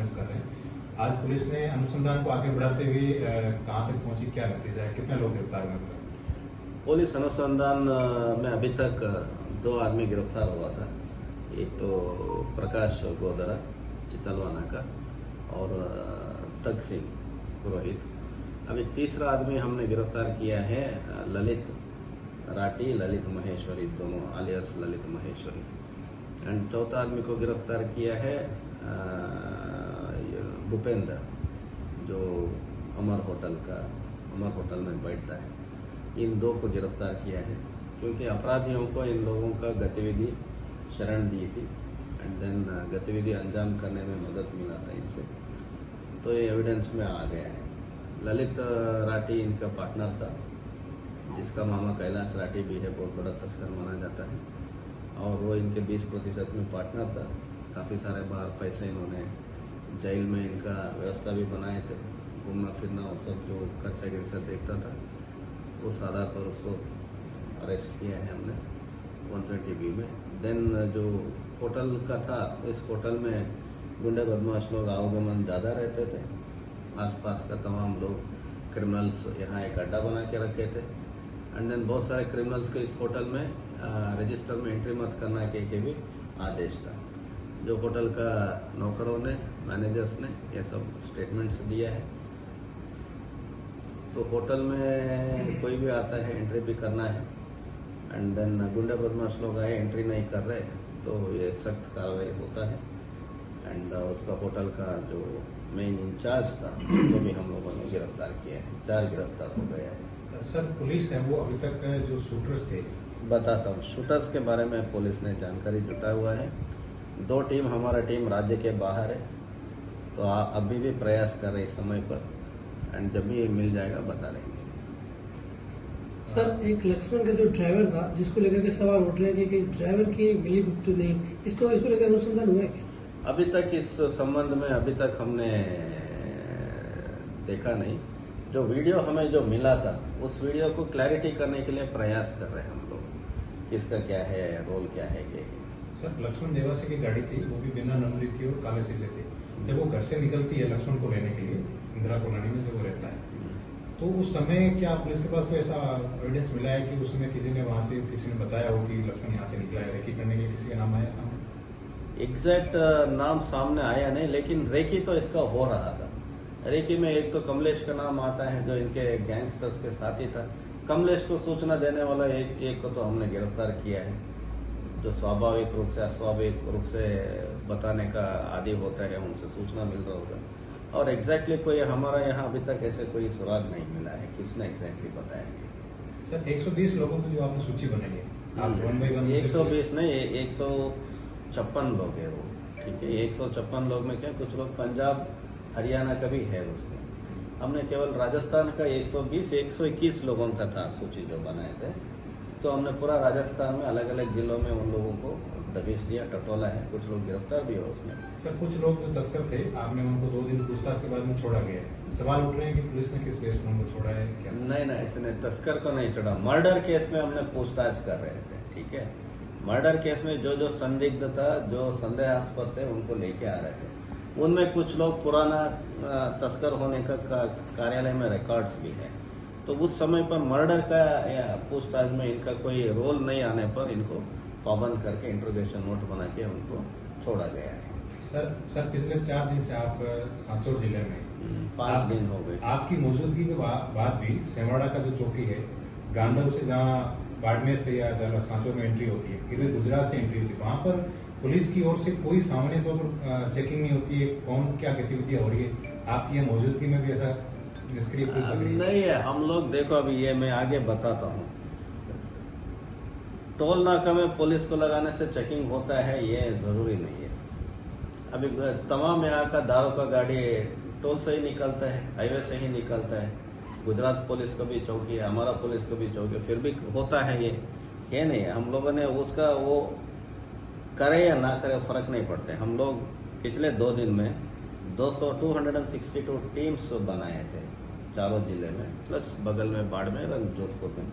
Defence कर रहे हैं। आज पुलिस ने अनुसंधान को आगे बढ़ाते हुए कहां तक पहुंची, क्या नतीजा है, कितने लोग गिरफ्तार हुए? पुलिस अनुसंधान में अभी तक 2 आदमी गिरफ्तार हुआ था। एक तो प्रकाश गोदरा चितलवाना का और तक सिंह पुरोहित। अभी तीसरा आदमी हमने गिरफ्तार किया है ललित राठी, ललित महेश्वरी, दोनों आलियास ललित महेश्वरी। एंड चौथा आदमी को गिरफ्तार किया है भूपेंद्र, जो अमर होटल में बैठता है। इन 2 को गिरफ्तार किया है क्योंकि अपराधियों को इन लोगों का गतिविधि शरण दी थी एंड देन गतिविधि अंजाम करने में मदद मिला था इनसे, तो ये एविडेंस में आ गया है। ललित राठी इनका पार्टनर था, जिसका मामा कैलाश राठी भी है, बहुत बड़ा तस्कर माना जाता है, और वो इनके 20% में पार्टनर था। काफ़ी सारे बाहर पैसे इन्होंने जेल में इनका व्यवस्था भी बनाए थे, घूमना फिरना और सब जो खर्चा गिरचा देखता था, उस आधार पर उसको अरेस्ट किया है हमने 120B में। देन जो होटल का था, इस होटल में गुंडे बदमाश लोग आवागमन ज़्यादा रहते थे। आसपास का तमाम लोग क्रिमिनल्स यहाँ एक अड्डा बना के रखे थे एंड देन बहुत सारे क्रिमिनल्स को इस होटल में रजिस्टर में एंट्री मत करना के भी आदेश था। जो होटल का नौकरों ने, मैनेजर्स ने ये सब स्टेटमेंट्स दिया है। तो होटल में कोई भी आता है एंट्री भी करना है एंड देन गुंडा बदमाश लोग आए एंट्री नहीं कर रहे तो ये सख्त कार्रवाई होता है। एंड उसका होटल का जो मेन इंचार्ज था उसको भी हम लोगों ने गिरफ्तार किया है। 4 गिरफ्तार हो गया है। सर, पुलिस है वो अभी तक जो शूटर्स थे, बताता हूँ। शूटर्स के बारे में पुलिस ने जानकारी जुटा हुआ है। 2 टीम, हमारा टीम राज्य के बाहर है, तो अभी भी प्रयास कर रहे इस समय पर, एंड जब भी मिल जाएगा बता देंगे। सर, एक लक्ष्मण का जो ड्राइवर था, जिसको लेकर के सवाल उठ रहे हैं कि ड्राइवर की मिलीभगत नहीं, इसको लेकर अनुसंधान हुआ है क्या? अभी तक इस संबंध में अभी तक हमने देखा नहीं। जो वीडियो हमें जो मिला था, उस वीडियो को क्लैरिटी करने के लिए प्रयास कर रहे हैं हम लोग, किसका क्या है, रोल क्या है। सर, लक्ष्मण देवासी की गाड़ी थी, वो भी बिना नंबरी थी और काले शीशे थे। जब वो घर से निकलती है लक्ष्मण को लेने के लिए, इंदिरा कॉलोनी में जो वो रहता है, तो उस समय क्या पुलिस के पास कोई ऐसा एविडेंस मिला है कि उस समय किसी ने वहां से किसी ने बताया हो कि लक्ष्मण यहाँ से निकला है, रेकी करने के लिए किसी का नाम आया सामने? एग्जैक्ट नाम सामने आया नहीं, लेकिन रेकी तो इसका हो रहा था। रेकी में एक तो कमलेश का नाम आता है, जो इनके गैंगस्टर्स के साथी था। कमलेश को सूचना देने वाला एक को तो हमने गिरफ्तार किया है, जो स्वाभाविक रूप से अस्वाभाविक रूप से बताने का आदी होता है, उनसे सूचना मिल रहा होगा। और एग्जैक्टली कोई हमारा यहाँ अभी तक ऐसे कोई सुराग नहीं मिला है, किसने एग्जैक्टली बताया। सर, 120 लोगों की जो आपने सूची बनाई है, आप 1 by 1 120 नहीं, 156 लोग है वो, ठीक है। 156 लोग में क्या कुछ लोग पंजाब हरियाणा का भी है उसमें। हमने केवल राजस्थान का 121 लोगों का था सूची जो बनाए थे, तो हमने पूरा राजस्थान में अलग अलग जिलों में उन लोगों को दबिश दिया, टटोला है। कुछ लोग गिरफ्तार भी हो उसमें। सर, कुछ लोग जो तस्कर थे, आपने उनको 2 दिन पूछताछ के बाद में छोड़ा गया है। सवाल उठ रहे हैं कि पुलिस ने किस बेस पर उनको छोड़ा है, क्या? नहीं, इसने तस्कर को नहीं छोड़ा। मर्डर केस में हमने पूछताछ कर रहे थे, ठीक है। मर्डर केस में जो संदिग्ध था, जो संदेहास्पद थे, उनको लेके आ रहे थे। उनमें कुछ लोग पुराना तस्कर होने का कार्यालय में रिकॉर्ड्स भी है, तो उस समय पर मर्डर का पूछताछ में इनका कोई रोल नहीं आने पर इनको पाबंद करके इंट्रोगेशन नोट बना के उनको छोड़ा गया है। सर, पिछले 4 दिन से आप सांचौर जिले में 5 दिन हो गए। आपकी मौजूदगी के बाद भी सेवाड़ा का जो चौकी है, गांधर से जहाँ बाड़मेर से या जहाँ सांचौर में एंट्री होती है, इधर गुजरात से एंट्री होती है, वहां पर पुलिस की ओर से कोई सामान्य तौर पर चेकिंग नहीं होती है, कौन क्या गतिविधियां हो रही है? आपकी यह मौजूदगी में भी ऐसा निष्क्रिय पुलिस नहीं है। हम लोग देखो, अभी ये मैं आगे बताता हूँ। टोल नाका में पुलिस को लगाने से चेकिंग होता है, ये जरूरी नहीं है। अभी तमाम यहाँ का दारू का गाड़ी टोल से ही निकलता है, हाईवे से ही निकलता है। गुजरात पुलिस को भी चौकी है, हमारा पुलिस को भी चौकी है, फिर भी होता है ये नहीं है। हम लोगों ने उसका वो करे या ना करे फर्क नहीं पड़ते। हम लोग पिछले 2 दिन में 262 टीम्स बनाए थे चारों जिले में, प्लस बगल में बाड़मेर और जोधपुर में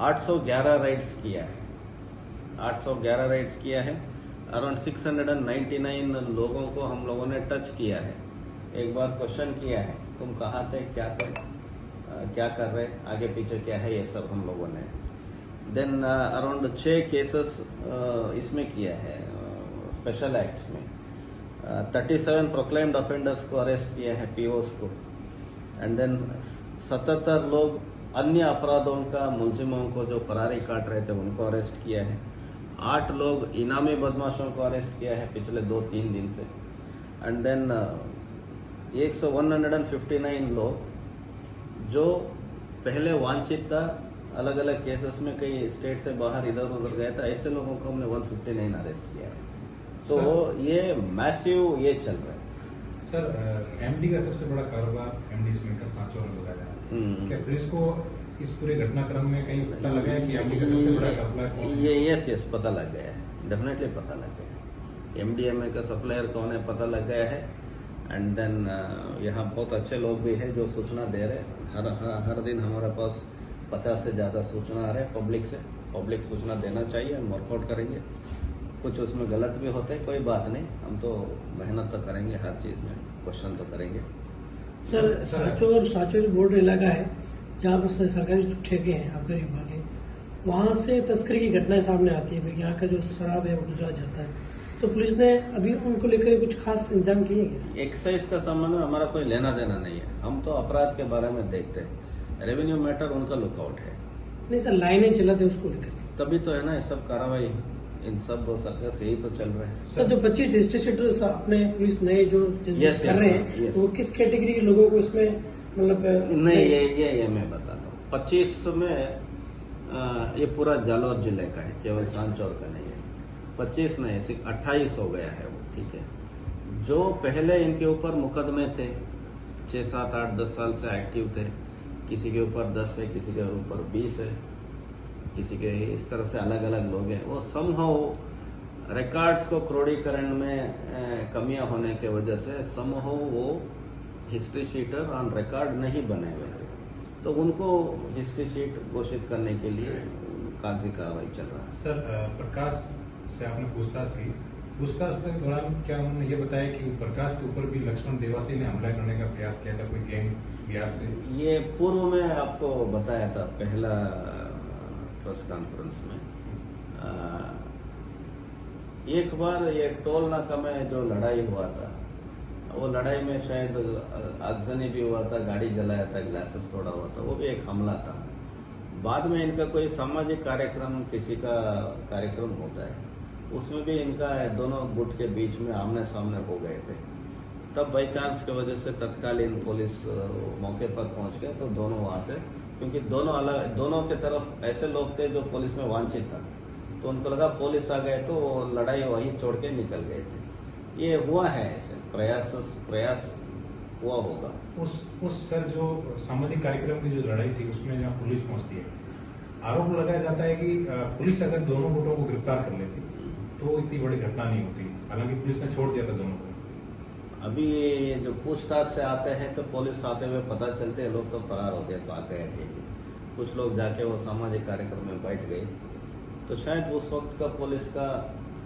811 राइड्स किया है। 811 राइड्स किया है अराउंड 699 लोगों को हम लोगों ने टच किया है। एक बार क्वेश्चन किया है, तुम कहाँ थे, क्या थे, क्या कर रहे, आगे पीछे क्या है, ये सब हम लोगों ने। देन अराउंड 6 केसेस इसमें किया है स्पेशल एक्ट्स में। 37 प्रोक्लेम्ड ऑफेंडर्स को अरेस्ट किया है, पीओस को। एंड देन 77 लोग अन्य अपराधों का मुलजिमों को जो फरारी काट रहे थे उनको अरेस्ट किया है। 8 लोग इनामी बदमाशों को अरेस्ट किया है पिछले 2-3 दिन से। एंड देन 159 लोग जो पहले वांछित था, अलग अलग केसेस में कई स्टेट से बाहर इधर उधर गया था, ऐसे लोगों को हमने 159 अरेस्ट किया है। तो ये मैसिव ये चल रहा है। सर एमडी का सबसे बड़ा कारोबार एमडी स्मिथ का सांचौर में लगाया जा रहा है। क्या पुलिस को इस पूरे घटनाक्रम में कहीं पता लगा है कि एमडी का सबसे बड़ा सप्लायर कौन है? यस पता लग गया है, डेफिनेटली पता लग गया है। एमडीएमए का सप्लायर कौन है पता लग गया है। एंड देन यहाँ बहुत अच्छे लोग भी हैं जो सूचना दे रहे हैं। हर दिन हमारे पास 50 से ज़्यादा सूचना आ रहे हैं पब्लिक से। पब्लिक सूचना देना चाहिए, हम वर्कआउट करेंगे। कुछ उसमें गलत भी होते हैं, कोई बात नहीं, हम तो मेहनत तो करेंगे, हर चीज़ में क्वेश्चन तो करेंगे। सर सांचौर बॉर्डर इलाका है जहाँ पर सरकारी ठेके हैं आबकारी विभाग के, वहाँ से तस्करी की घटनाएं सामने आती है भाई, यहाँ का जो शराब है वो गुजरात जाता है। तो पुलिस ने अभी उनको लेकर कुछ खास इंतजाम किए क्या? एक्साइज का संबंध में हमारा कोई लेना देना नहीं है, हम तो अपराध के बारे में देखते हैं। रेवेन्यू मैटर उनका लुकआउट है। नहीं सर, लाइनें चलाते उसको लेकर, तभी तो है ना ये सब कार्रवाई, इन सब सरकार से ही तो चल रहा है। सर जो 25 रजिस्ट्रेशन अपने पुलिस नए जो कर रहे हैं वो किस कैटेगरी के लोगों को इसमें मतलब नहीं, ये मैं बताता हूँ। 25 में ये पूरा जालौर जिले का है, केवल सांचौर का नहीं है। 25 नहीं, सिर्फ 28 हो गया है वो, ठीक है। जो पहले इनके ऊपर मुकदमे थे, 6, 7, 8, 10 साल से एक्टिव थे, किसी के ऊपर 10 है, किसी के ऊपर 20 है, किसी के इस तरह से अलग अलग लोग हैं, वो समहाउ रिकॉर्ड्स को क्रोडीकरण में कमियां होने के वजह से समहाउ वो हिस्ट्री शीटर ऑन रिकॉर्ड नहीं बने हुए थे, तो उनको हिस्ट्री शीट घोषित करने के लिए कागजी कार्रवाई चल रहा है। सर प्रकाश से आपने पूछताछ की, पूछताछ के दौरान क्या उन्होंने ये बताया कि प्रकाश के ऊपर भी लक्ष्मण देवासी ने हमला करने का प्रयास किया था, कोई गैंग बिहार से? ये पूर्व में आपको बताया था पहला प्रेस कॉन्फ्रेंस में। एक बार ये टोल नाका में जो लड़ाई हुआ था, वो लड़ाई में शायद आगजनी भी हुआ था, गाड़ी जलाया था, ग्लासेस तोड़ा हुआ था, वो भी एक हमला था। बाद में इनका कोई सामाजिक कार्यक्रम, किसी का कार्यक्रम होता है, उसमें भी इनका दोनों गुट के बीच में आमने सामने हो गए थे। तब बाई चांस की वजह से तत्कालीन पुलिस मौके पर पहुंच गए, तो दोनों वहां से, क्योंकि दोनों की तरफ ऐसे लोग थे जो पुलिस में वांछित था, तो उनको लगा पुलिस आ गए तो लड़ाई वहीं छोड़ के निकल गए थे। ये हुआ है, ऐसे प्रयास हुआ होगा। उस सर जो सामाजिक कार्यक्रम की जो लड़ाई थी उसमें जहाँ पुलिस पहुंचती है, आरोप लगाया जाता है कि पुलिस अगर दोनों गुटों को गिरफ्तार कर लेती तो इतनी बड़ी घटना नहीं होती, हालांकि पुलिस ने छोड़ दिया था दोनों को। अभी जो पूछताछ से आते हैं तो पुलिस आते हुए पता चलते हैं लोग सब फरार हो गए, भाग गए थे। कुछ लोग जाके वो सामाजिक कार्यक्रम में बैठ गए, तो शायद उस वक्त का पुलिस का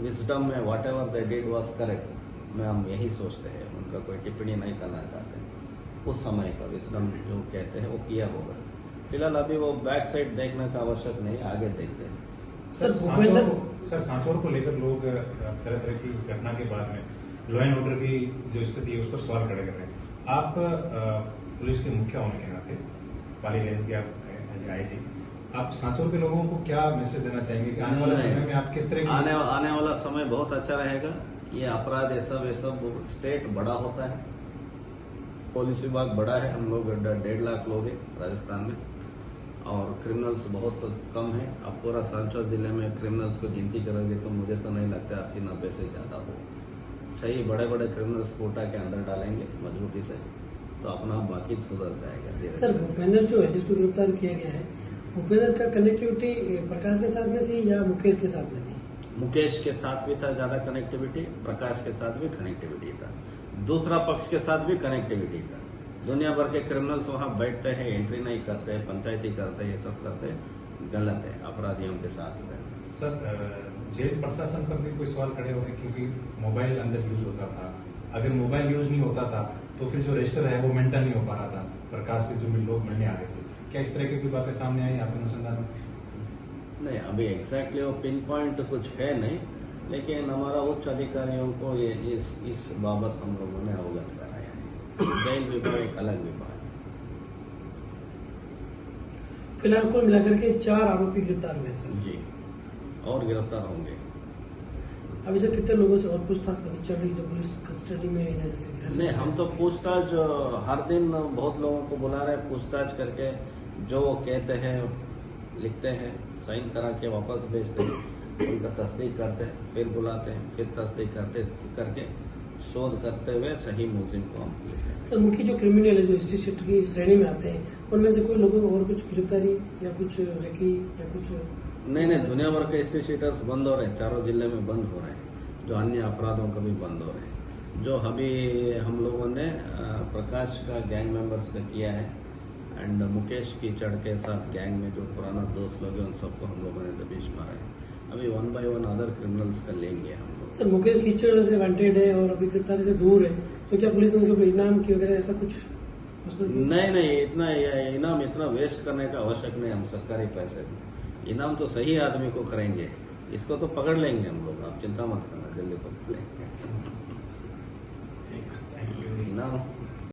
विजडम में what ever they did was correct, में हम यही सोचते हैं, उनका कोई टिप्पणी नहीं करना चाहते। उस समय का विजडम जो कहते हैं वो किया होगा। फिलहाल अभी वो बैक साइड देखने का आवश्यक नहीं, आगे देखते हैं। सर सांचौर को लेकर लोग तरह तरह की घटना के बाद में लॉ एंड ऑर्डर की जो स्थिति है उस पर सवाल खड़े कर रहे हैं। आप पुलिस के मुखिया होने के नाते, पाली रेंज के आप आईजी, आप सांचौर के लोगों को क्या मैसेज देना चाहेंगे कि आने वाले समय में आप किस तरह की आने वाला समय बहुत अच्छा रहेगा। ये अपराध ये सब स्टेट बड़ा होता है, पुलिस विभाग बड़ा है, हम लोग 1.5 लाख लोग हैं राजस्थान में, और क्रिमिनल्स बहुत कम है। अब पूरा सांचौर जिले में क्रिमिनल्स को गिनती करोगे तो मुझे तो नहीं लगता 80-90 से ज्यादा हो। सही बड़े बड़े क्रिमिनल्स कोटा के अंदर डालेंगे मजबूती से, तो अपना बाकी सुधर जाएगा। सर भूपेंद्र जो है जिसको गिरफ्तार किया गया है, भूपेंद्र का कनेक्टिविटी प्रकाश के साथ में थी या मुकेश के साथ में थी? मुकेश के साथ भी था ज्यादा कनेक्टिविटी, प्रकाश के साथ भी कनेक्टिविटी था, दूसरा पक्ष के साथ भी कनेक्टिविटी था। दुनिया भर के क्रिमिनल्स वहां बैठते हैं, एंट्री नहीं करते, पंचायती करते, ये सब करते, गलत है, अपराधियों के साथ। सर जेल प्रशासन पर भी कोई सवाल खड़े हो गए, क्योंकि मोबाइल अंदर यूज होता था। अगर मोबाइल यूज नहीं होता था तो फिर जो रजिस्टर है वो मेंटेन नहीं हो पा रहा था। प्रकाश से जो लोग मिलने आ रहे थे, क्या इस तरह की बातें सामने आई आपके अनुसंधान में? नहीं, अभी एग्जैक्टली वो पिन पॉइंट कुछ है नहीं, लेकिन हमारा उच्च अधिकारियों को ये इस बाबत हम लोगों ने अवगत कराया है। जेल विभाग एक अलग विभाग है। फिलहाल कुल मिलाकर के 4 आरोपी गिरफ्तार हुए सर जी, और गिरफ्तार होंगे। अभी सर कितने लोगों से और पूछताछ अभी चल रही, जो पुलिस कस्टडी में है जैसे? नहीं, हम तो पूछताछ हर दिन बहुत लोगों को बुला रहे हैं, पूछताछ करके जो वो कहते हैं लिखते हैं, साइन करा के वापस भेजते हैं, उनका तस्दीक करते हैं, फिर बुलाते हैं, फिर तस्दीक करके शोध करते हुए सही मुलजिम को हम लेते हैं। सर मुख्य जो क्रिमिनल है जो हिस्ट्री शीट की श्रेणी में आते हैं, उनमें से कोई लोगों को और कुछ गिरफ्तारी या कुछ रेकी या कुछ? नहीं, दुनिया भर के हिस्ट्री शीटर्स बंद हो रहे हैं, चारों जिले में बंद हो रहे हैं, जो अन्य अपराधों का भी बंद हो रहे हैं। जो अभी हम लोगों ने प्रकाश का गैंग मेंबर्स का किया है, एंड मुकेश कीचड़ के साथ गैंग में जो पुराना दोस्त लोग हैं उन सबको हम लोगों ने दबिश मारा है। अभी 1 by 1 अदर क्रिमिनल्स का लेंगे हम लोग। सर मुकेश कीचड़ से वांटेड है और अभी गिरफ्तारी से दूर है, तो क्या पुलिस ने उनके ऊपर इनाम की वगैरह ऐसा कुछ? नहीं, इतना इनाम इतना वेस्ट करने का आवश्यक नहीं। हम सरकारी पैसे इनाम तो सही आदमी को करेंगे, इसको तो पकड़ लेंगे हम लोग, आप चिंता मत करना, जल्दी पकड़ लेंगे। Thank you. इनाम